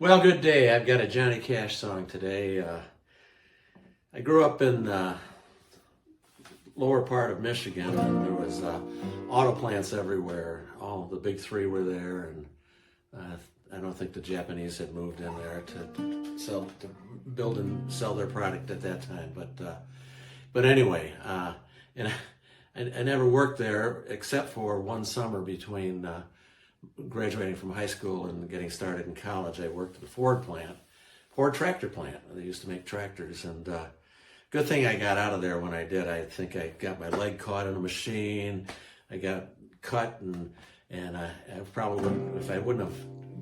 Well, good day. I've got a Johnny Cash song today. I grew up in the lower part of Michigan, and there was auto plants everywhere. All the big three were there, and I don't think the Japanese had moved in there to build and sell their product at that time. But anyway, and I never worked there except for one summer between graduating from high school and getting started in college. I worked at the Ford tractor plant. They used to make tractors, and good thing I got out of there when I did. I think I got my leg caught in a machine. I got cut, and I probably wouldn't, if I wouldn't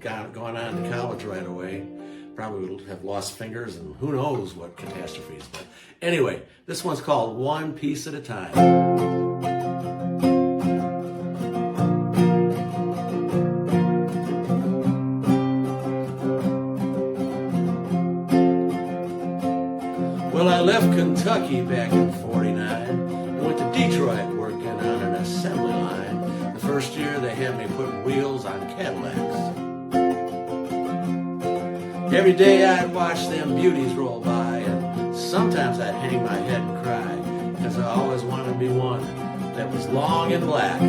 have gone on to college right away, probably would have lost fingers and who knows what catastrophes. But anyway, this one's called One Piece at a Time. Well, I left Kentucky back in '49 and went to Detroit working on an assembly line. The first year they had me putting wheels on Cadillacs. Every day I'd watch them beauties roll by, and sometimes I'd hang my head and cry, because I always wanted to be one that was long and black.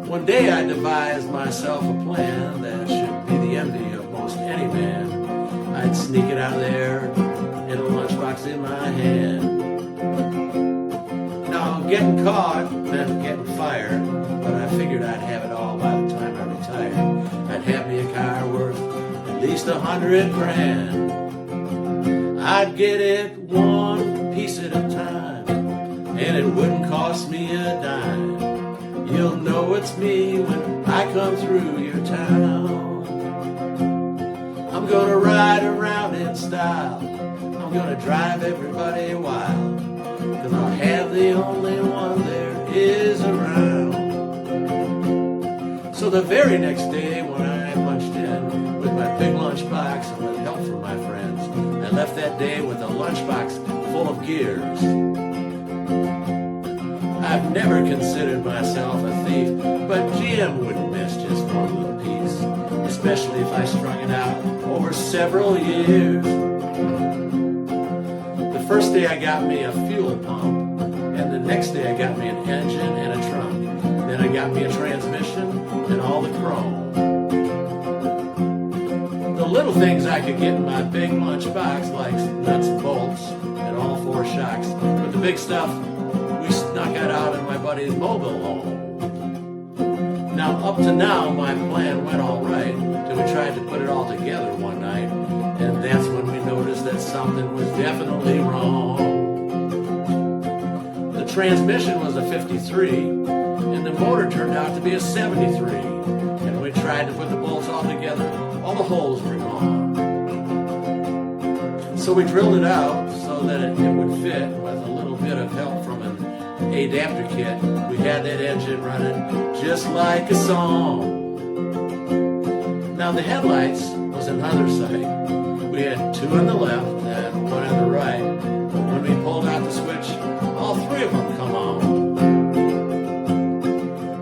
One day I devised myself a plan that should be the envy of most any man. I'd sneak it out of there in a lunchbox in my hand. Now getting caught meant getting fired, but I figured I'd have it all by the time I retired. I'd have me a car worth at least $100 grand. I'd get it one piece at a time, and it wouldn't cost me a dime. You'll know it's me when I come through your town. I'm gonna ride around in style. I'm gonna drive everybody wild, 'cause I'll have the only one there is around. So the very next day when I punched in with my big lunchbox and with help from my friends, I left that day with a lunchbox full of gears. I've never considered myself a thief, but GM wouldn't miss just one little piece, especially if I strung it out over several years. The first day I got me a fuel pump, and the next day I got me an engine and a trunk. Then I got me a transmission and all the chrome. The little things I could get in my big lunchbox, like nuts and bolts and all four shocks, but the big stuff we snuck it out in my buddy's mobile home. Now, up to now, my plan went all right, till we tried to put it all together one night, and that's when we noticed that something was definitely wrong. The transmission was a 53, and the motor turned out to be a 73, and we tried to put the bolts all together, all the holes were gone. So we drilled it out so that it would fit. With a little bit of help from an adapter kit, we had that engine running just like a song. Now the headlights was another sight. We had two on the left and one on the right. But when we pulled out the switch, all three of them come on.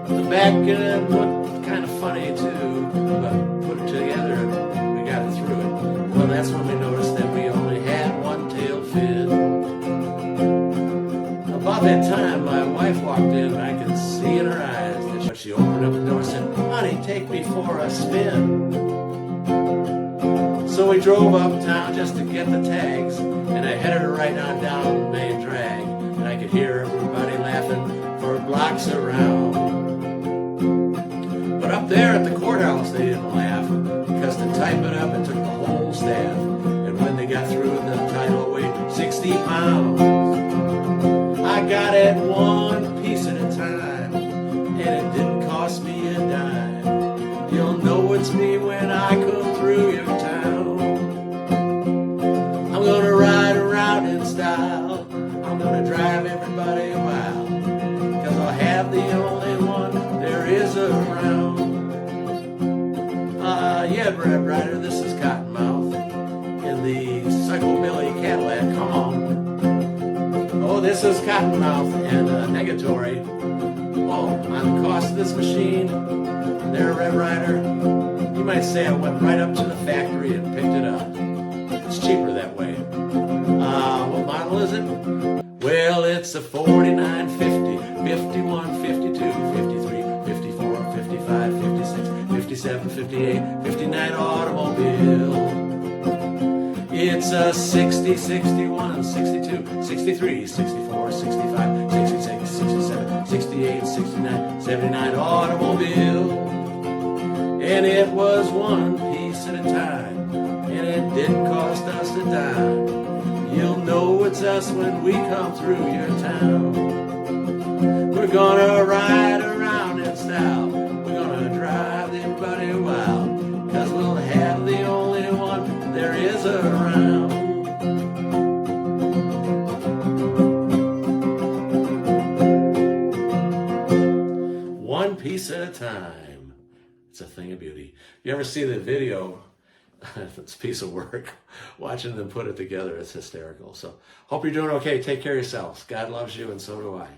The back end looked kind of funny too, but put it together and we got it through it. Well, that's when we noticed that we only had one tail fin. About that time, my wife walked in, and I could see in her eyes that she opened up the door and said, "Honey, take me for a spin." So we drove uptown just to get the tags, and I headed her right on down Main Drag, and I could hear everybody laughing for blocks around. But up there at the courthouse, they didn't laugh, because to type it up, it took the whole staff, and when they got through, the title weighed 60 pounds. I got it one piece at a time, and it didn't cost me a dime. You'll know it's me when I come through your town. I'm gonna ride around in style. I'm gonna drive everybody wild, 'cause I'll have the only one there is around. Yeah, Red Rider, this is Cottonmouth in the Psychobilly Cadillac. Come on. Oh, this is Cottonmouth and Negatory. Oh, on the cost of this machine, there, Red Rider, you might say I went right up to the factory and picked it up. It's cheaper that way. What model is it? Well, it's a 49, 50, 51, 52, 53, 54, 55, 56, 57, 58, 59 automobile. It's a 60, 61, 62, 63, 64, 65, 66, 67, 68, 69, 79 automobile. And it was one piece at a time, and it didn't cost us a dime. You'll know it's us when we come through your town. We're gonna ride around in style. We're gonna drive everybody wild, 'cause we'll have the only one there is around. One piece at a time. It's a thing of beauty. You ever see the video? It's a piece of work. Watching them put it together, it's hysterical. So hope you're doing okay. Take care of yourselves. God loves you, and so do I.